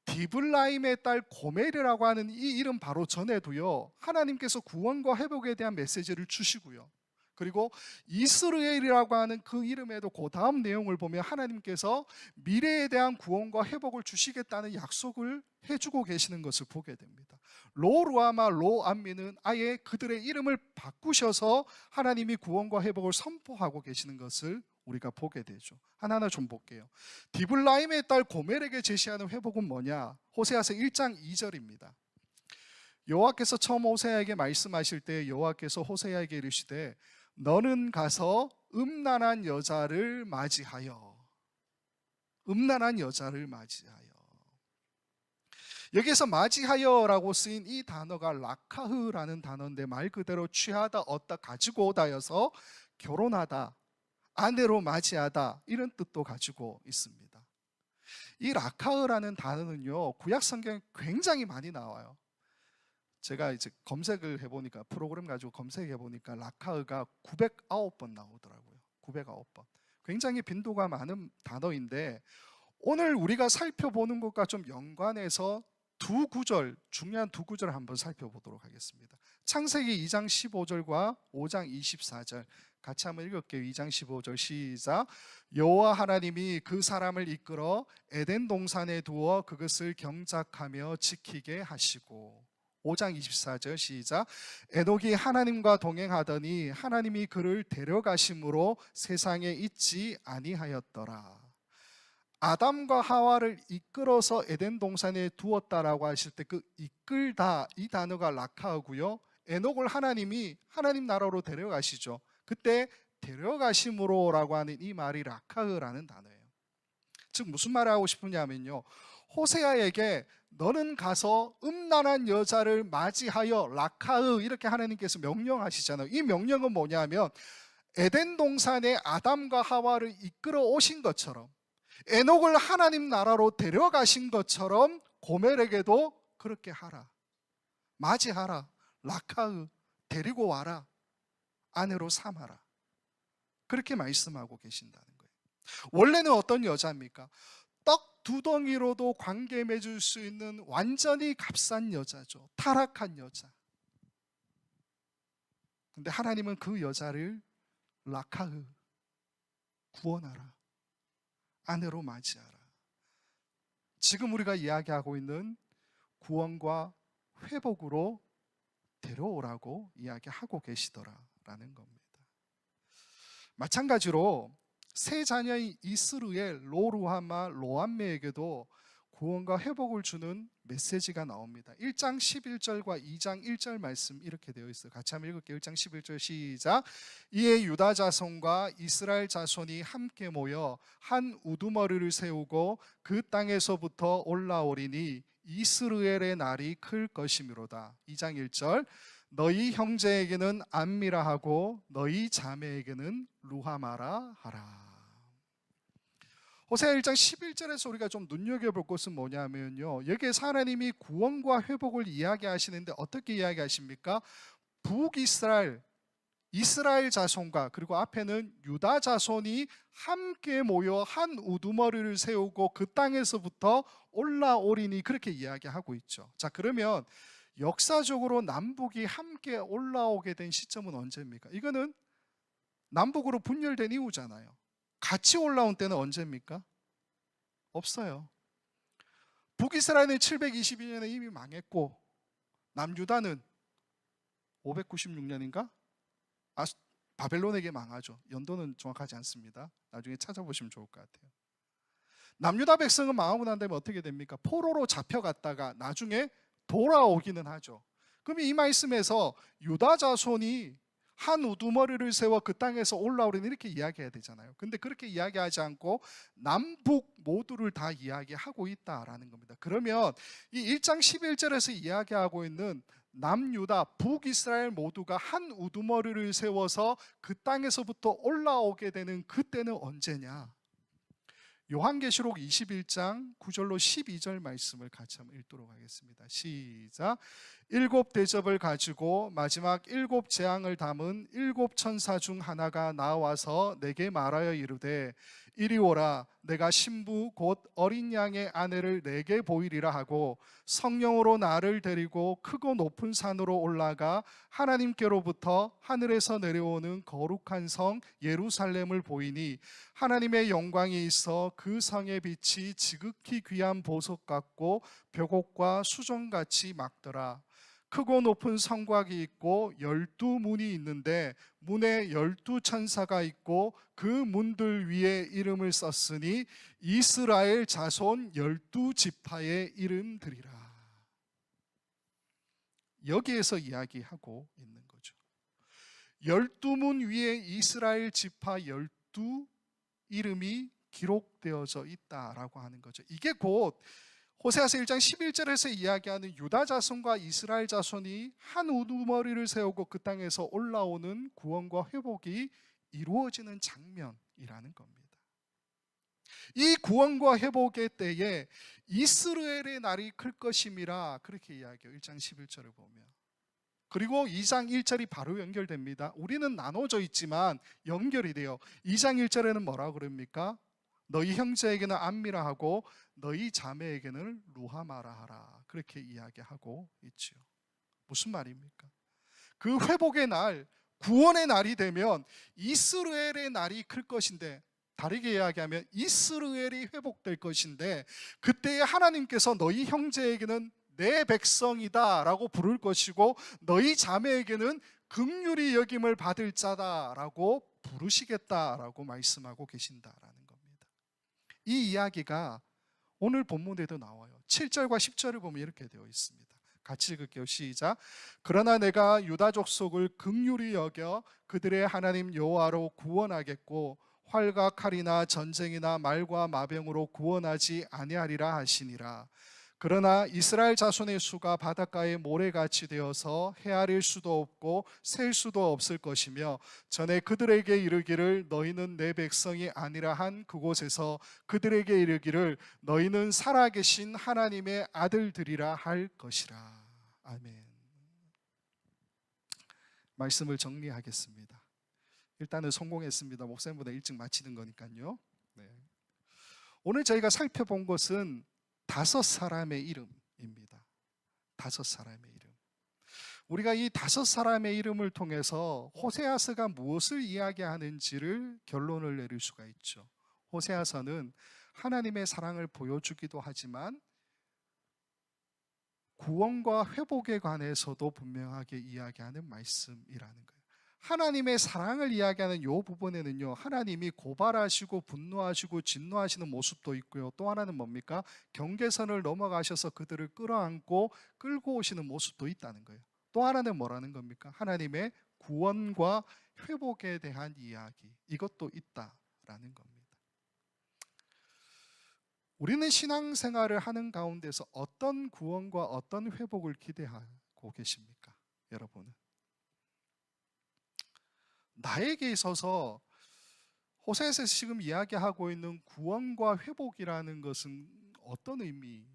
디블라임의 딸 고멜이라고 하는 이 이름 바로 전에도요, 하나님께서 구원과 회복에 대한 메시지를 주시고요, 그리고 이스라엘이라고 하는 그 이름에도 그 다음 내용을 보면 하나님께서 미래에 대한 구원과 회복을 주시겠다는 약속을 해주고 계시는 것을 보게 됩니다. 로루아마 로암미는 아예 그들의 이름을 바꾸셔서 하나님이 구원과 회복을 선포하고 계시는 것을 우리가 보게 되죠. 하나하나 좀 볼게요. 디블라임의 딸 고멜에게 제시하는 회복은 뭐냐? 호세아서 1장 2절입니다. 여호와께서 처음 호세아에게 말씀하실 때 여호와께서 호세아에게 이르시되 너는 가서 음란한 여자를 맞이하여. 음란한 여자를 맞이하여. 여기에서 맞이하여라고 쓰인 이 단어가 라카흐라는 단어인데 말 그대로 취하다, 얻다, 가지고 오다여서 결혼하다, 아내로 맞이하다 이런 뜻도 가지고 있습니다. 이 라카흐라는 단어는요, 구약 성경에 굉장히 많이 나와요. 제가 이제 검색을 해보니까, 프로그램 가지고 검색해보니까 라카흐가 909번 나오더라고요. 909번. 굉장히 빈도가 많은 단어인데 오늘 우리가 살펴보는 것과 좀 연관해서 두 구절, 중요한 두 구절을 한번 살펴보도록 하겠습니다. 창세기 2장 15절과 5장 24절 같이 한번 읽을게요. 2장 15절 시작. 여호와 하나님이 그 사람을 이끌어 에덴 동산에 두어 그것을 경작하며 지키게 하시고. 5장 24절 시작. 에녹이 하나님과 동행하더니 하나님이 그를 데려가심으로 세상에 있지 아니하였더라. 아담과 하와를 이끌어서 에덴 동산에 두었다라고 하실 때 그 이끌다 이 단어가 라카우고요. 에녹을 하나님이 하나님 나라로 데려가시죠. 그때 데려가심으로라고 하는 이 말이 라카흐라는 단어예요. 즉 무슨 말을 하고 싶으냐면요, 호세아에게 너는 가서 음란한 여자를 맞이하여 라카흐 이렇게 하나님께서 명령하시잖아요. 이 명령은 뭐냐면 에덴 동산에 아담과 하와를 이끌어 오신 것처럼, 에녹을 하나님 나라로 데려가신 것처럼 고멜에게도 그렇게 하라. 맞이하라. 라카흐 데리고 와라. 아내로 삼아라. 그렇게 말씀하고 계신다는 거예요. 원래는 어떤 여자입니까? 떡 두 덩이로도 관계 맺을 수 있는 완전히 값싼 여자죠. 타락한 여자. 근데 하나님은 그 여자를 라카흐 구원하라. 아내로 맞이하라. 지금 우리가 이야기하고 있는 구원과 회복으로 데려오라고 이야기하고 계시더라라는 겁니다. 마찬가지로 세 자녀인 이스루엘, 로루하마, 로암메에게도 구원과 회복을 주는 메시지가 나옵니다. 1장 11절과 2장 1절 말씀 이렇게 되어 있어요. 같이 한번 읽을게요. 1장 11절 시작. 이에 유다 자손과 이스라엘 자손이 함께 모여 한 우두머리를 세우고 그 땅에서부터 올라오리니 이스루엘의 날이 클 것이미로다. 2장 1절. 너희 형제에게는 암미라 하고 너희 자매에게는 루하마라 하라. 호세아 1장 11절에서 우리가 좀 눈여겨볼 것은 뭐냐면요, 여기에서 하나님이 구원과 회복을 이야기하시는데 어떻게 이야기하십니까? 북이스라엘, 이스라엘 자손과 그리고 앞에는 유다 자손이 함께 모여 한 우두머리를 세우고 그 땅에서부터 올라오리니 그렇게 이야기하고 있죠. 자, 그러면 역사적으로 남북이 함께 올라오게 된 시점은 언제입니까? 이거는 남북으로 분열된 이후잖아요. 같이 올라온 때는 언제입니까? 없어요. 북이스라엘은 722년에 이미 망했고 남유다는 596년인가? 바벨론에게 망하죠. 연도는 정확하지 않습니다. 나중에 찾아보시면 좋을 것 같아요. 남유다 백성은 망하고 난 다음에 어떻게 됩니까? 포로로 잡혀갔다가 나중에 돌아오기는 하죠. 그럼 이 말씀에서 유다 자손이 한 우두머리를 세워 그 땅에서 올라오리니 이렇게 이야기해야 되잖아요. 근데 그렇게 이야기하지 않고 남북 모두를 다 이야기하고 있다라는 겁니다. 그러면 이 1장 11절에서 이야기하고 있는 남유다, 북이스라엘 모두가 한 우두머리를 세워서 그 땅에서부터 올라오게 되는 그때는 언제냐? 요한계시록 21장 9절로 12절 말씀을 같이 한번 읽도록 하겠습니다. 시작. 일곱 대접을 가지고 마지막 일곱 재앙을 담은 일곱 천사 중 하나가 나와서 내게 말하여 이르되 이리 오라. 내가 신부 곧 어린 양의 아내를 내게 보이리라 하고 성령으로 나를 데리고 크고 높은 산으로 올라가 하나님께로부터 하늘에서 내려오는 거룩한 성 예루살렘을 보이니 하나님의 영광이 있어 그 성의 빛이 지극히 귀한 보석 같고 벽옥과 수정같이 막더라. 크고 높은 성곽이 있고 12문이 있는데 문에 12천사가 있고 그 문들 위에 이름을 썼으니 이스라엘 자손 12지파의 이름들이라. 여기에서 이야기하고 있는 거죠. 12문 위에 이스라엘 지파 12 이름이 기록되어져 있다라고 하는 거죠. 이게 곧 호세아서 1장 11절에서 이야기하는 유다 자손과 이스라엘 자손이 한 우두머리를 세우고 그 땅에서 올라오는 구원과 회복이 이루어지는 장면이라는 겁니다. 이 구원과 회복의 때에 이스라엘의 날이 클 것임이라 그렇게 이야기해요. 1장 11절을 보면. 그리고 2장 1절이 바로 연결됩니다. 우리는 나눠져 있지만 연결이 돼요. 2장 1절에는 뭐라고 그럽니까? 너희 형제에게는 암미라 하고 너희 자매에게는 루하마라 하라. 그렇게 이야기하고 있죠. 무슨 말입니까? 그 회복의 날, 구원의 날이 되면 이스라엘의 날이 클 것인데, 다르게 이야기하면 이스라엘이 회복될 것인데, 그때에 하나님께서 너희 형제에게는 내 백성이다 라고 부를 것이고 너희 자매에게는 긍휼히 여김을 받을 자다 라고 부르시겠다라고 말씀하고 계신다라는 겁니다. 이 이야기가 오늘 본문에도 나와요. 7절과 10절을 보면 이렇게 되어 있습니다. 같이 읽을게요. 시작. 그러나 내가 유다 족속을 긍휼히 여겨 그들의 하나님 여호와로 구원하겠고 활과 칼이나 전쟁이나 말과 마병으로 구원하지 아니하리라 하시니라. 그러나 이스라엘 자손의 수가 바닷가의 모래같이 되어서 헤아릴 수도 없고 셀 수도 없을 것이며 전에 그들에게 이르기를 너희는 내 백성이 아니라 한 그곳에서 그들에게 이르기를 너희는 살아계신 하나님의 아들들이라 할 것이라. 아멘. 말씀을 정리하겠습니다. 일단은 성공했습니다. 목사님보다 일찍 마치는 거니까요. 네. 오늘 저희가 살펴본 것은 5사람의 이름입니다. 5사람의 이름. 우리가 이 5사람의 이름을 통해서 호세아서가 무엇을 이야기하는지를 결론을 내릴 수가 있죠. 호세아서는 하나님의 사랑을 보여주기도 하지만 구원과 회복에 관해서도 분명하게 이야기하는 말씀이라는 거예요. 하나님의 사랑을 이야기하는 이 부분에는요, 하나님이 고발하시고 분노하시고 진노하시는 모습도 있고요, 또 하나는 뭡니까? 경계선을 넘어가셔서 그들을 끌어안고 끌고 오시는 모습도 있다는 거예요. 또 하나는 뭐라는 겁니까? 하나님의 구원과 회복에 대한 이야기, 이것도 있다라는 겁니다. 우리는 신앙생활을 하는 가운데서 어떤 구원과 어떤 회복을 기대하고 계십니까? 여러분은 나에게 있어서 호세아서에서 지금 이야기하고 있는 구원과 회복이라는 것은 어떤 의미입니까?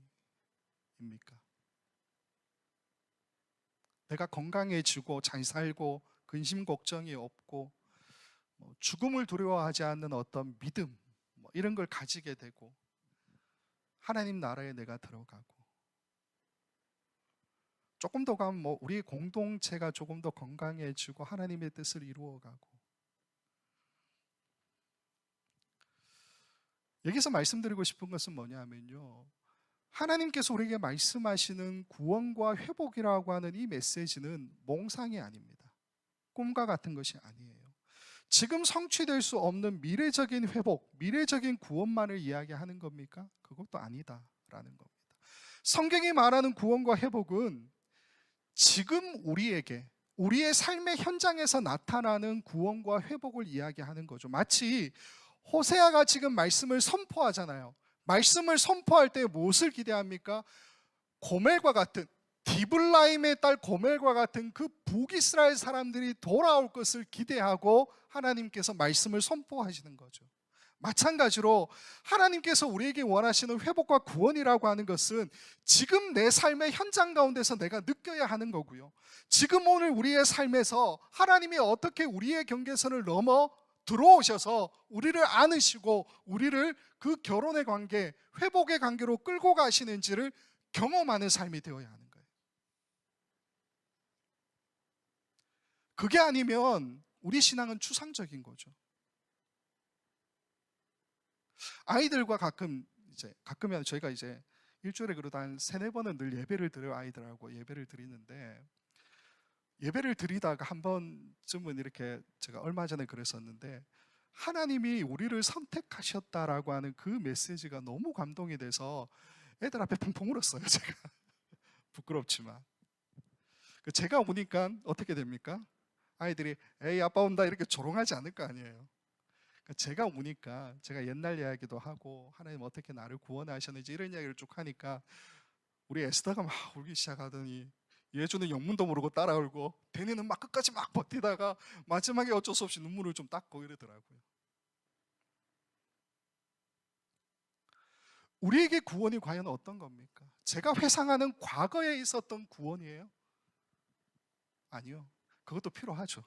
내가 건강해지고 잘 살고 근심 걱정이 없고 죽음을 두려워하지 않는 어떤 믿음 이런 걸 가지게 되고 하나님 나라에 내가 들어가고 조금 더 가면 우리 공동체가 조금 더 건강해지고 하나님의 뜻을 이루어가고. 여기서 말씀드리고 싶은 것은 뭐냐면요, 하나님께서 우리에게 말씀하시는 구원과 회복이라고 하는 이 메시지는 몽상이 아닙니다. 꿈과 같은 것이 아니에요. 지금 성취될 수 없는 미래적인 회복, 미래적인 구원만을 이야기하는 겁니까? 그것도 아니다라는 겁니다. 성경이 말하는 구원과 회복은 지금 우리에게 우리의 삶의 현장에서 나타나는 구원과 회복을 이야기하는 거죠. 마치 호세아가 지금 말씀을 선포하잖아요. 말씀을 선포할 때 무엇을 기대합니까? 고멜과 같은, 디블라임의 딸 고멜과 같은 그 북이스라엘 사람들이 돌아올 것을 기대하고 하나님께서 말씀을 선포하시는 거죠. 마찬가지로 하나님께서 우리에게 원하시는 회복과 구원이라고 하는 것은 지금 내 삶의 현장 가운데서 내가 느껴야 하는 거고요, 지금 오늘 우리의 삶에서 하나님이 어떻게 우리의 경계선을 넘어 들어오셔서 우리를 안으시고 우리를 그 결혼의 관계, 회복의 관계로 끌고 가시는지를 경험하는 삶이 되어야 하는 거예요. 그게 아니면 우리 신앙은 추상적인 거죠. 아이들과 가끔은 저희가 일주일에 그래도 한 3-4번은 늘 예배를 드려요. 아이들하고 예배를 드리는데, 예배를 드리다가 한 번쯤은 이렇게 제가 얼마 전에 그랬었는데, 하나님이 우리를 선택하셨다라고 하는 그 메시지가 너무 감동이 돼서 애들 앞에 펑펑 울었어요. 제가 부끄럽지만. 제가 오니까 어떻게 됩니까? 아이들이 에이 아빠 온다 이렇게 조롱하지 않을 거 아니에요. 제가 오니까 제가 옛날 이야기도 하고 하나님 어떻게 나를 구원하셨는지 이런 이야기를 쭉 하니까 우리 에스더가 막 울기 시작하더니 예주는 영문도 모르고 따라 울고 데니는 막 끝까지 막 버티다가 마지막에 어쩔 수 없이 눈물을 좀 닦고 이러더라고요. 우리에게 구원이 과연 어떤 겁니까? 제가 회상하는 과거에 있었던 구원이에요? 아니요. 그것도 필요하죠.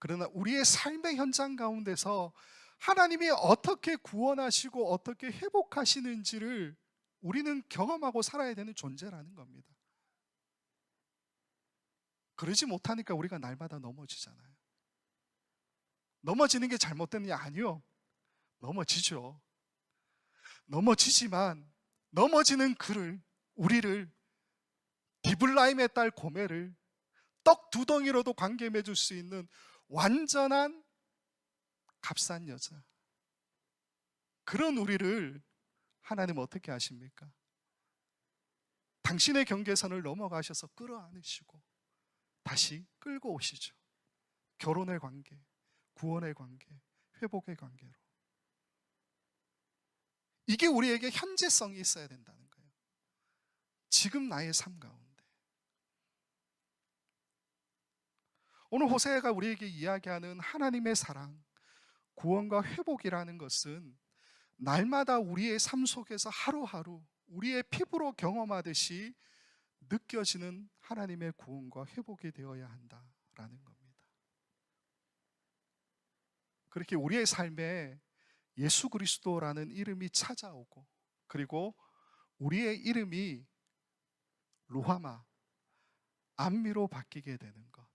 그러나 우리의 삶의 현장 가운데서 하나님이 어떻게 구원하시고 어떻게 회복하시는지를 우리는 경험하고 살아야 되는 존재라는 겁니다. 그러지 못하니까 우리가 날마다 넘어지잖아요. 넘어지는 게 잘못됐느냐? 아니요. 넘어지죠. 넘어지지만 넘어지는 우리를 디블라임의 딸 고멜을 떡 2덩이로도 관계 맺을 수 있는 완전한 값싼 여자, 그런 우리를 하나님 어떻게 하십니까? 당신의 경계선을 넘어가셔서 끌어안으시고 다시 끌고 오시죠. 결혼의 관계, 구원의 관계, 회복의 관계로. 이게 우리에게 현재성이 있어야 된다는 거예요. 지금 나의 삶 가운데. 오늘 호세아가 우리에게 이야기하는 하나님의 사랑, 구원과 회복이라는 것은 날마다 우리의 삶 속에서 하루하루 우리의 피부로 경험하듯이 느껴지는 하나님의 구원과 회복이 되어야 한다라는 겁니다. 그렇게 우리의 삶에 예수 그리스도라는 이름이 찾아오고, 그리고 우리의 이름이 루하마, 암미로 바뀌게 되는 것,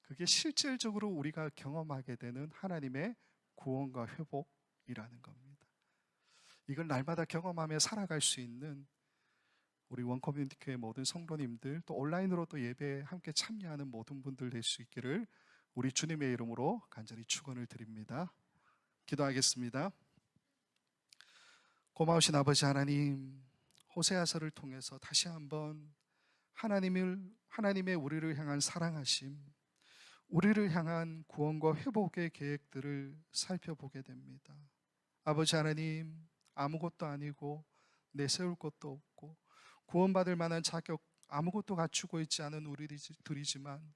그게 실질적으로 우리가 경험하게 되는 하나님의 구원과 회복이라는 겁니다. 이걸 날마다 경험하며 살아갈 수 있는 우리 원커뮤니티 교회 모든 성도님들, 또 온라인으로 또 예배에 함께 참여하는 모든 분들 될 수 있기를 우리 주님의 이름으로 간절히 축원을 드립니다. 기도하겠습니다. 고마우신 아버지 하나님, 호세아서를 통해서 다시 한번 하나님의 우리를 향한 사랑하심, 우리를 향한 구원과 회복의 계획들을 살펴보게 됩니다. 아버지 하나님, 아무것도 아니고 내세울 것도 없고 구원받을 만한 자격 아무것도 갖추고 있지 않은 우리들이지만,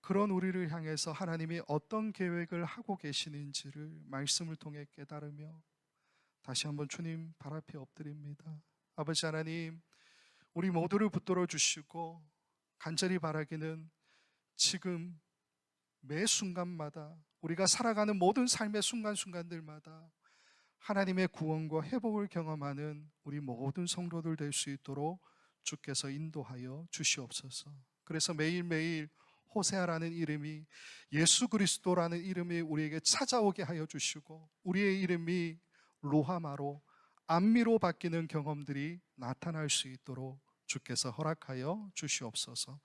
그런 우리를 향해서 하나님이 어떤 계획을 하고 계시는지를 말씀을 통해 깨달으며 다시 한번 주님 발 앞에 엎드립니다. 아버지 하나님, 우리 모두를 붙들어 주시고 간절히 바라기는 지금 매 순간마다 우리가 살아가는 모든 삶의 순간순간들마다 하나님의 구원과 회복을 경험하는 우리 모든 성도들 될 수 있도록 주께서 인도하여 주시옵소서. 그래서 매일매일 호세아라는 이름이, 예수 그리스도라는 이름이 우리에게 찾아오게 하여 주시고, 우리의 이름이 로하마로, 암미로 바뀌는 경험들이 나타날 수 있도록 주께서 허락하여 주시옵소서.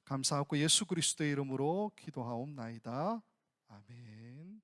감사하고 예수 그리스도의 이름으로 기도하옵나이다. 아멘.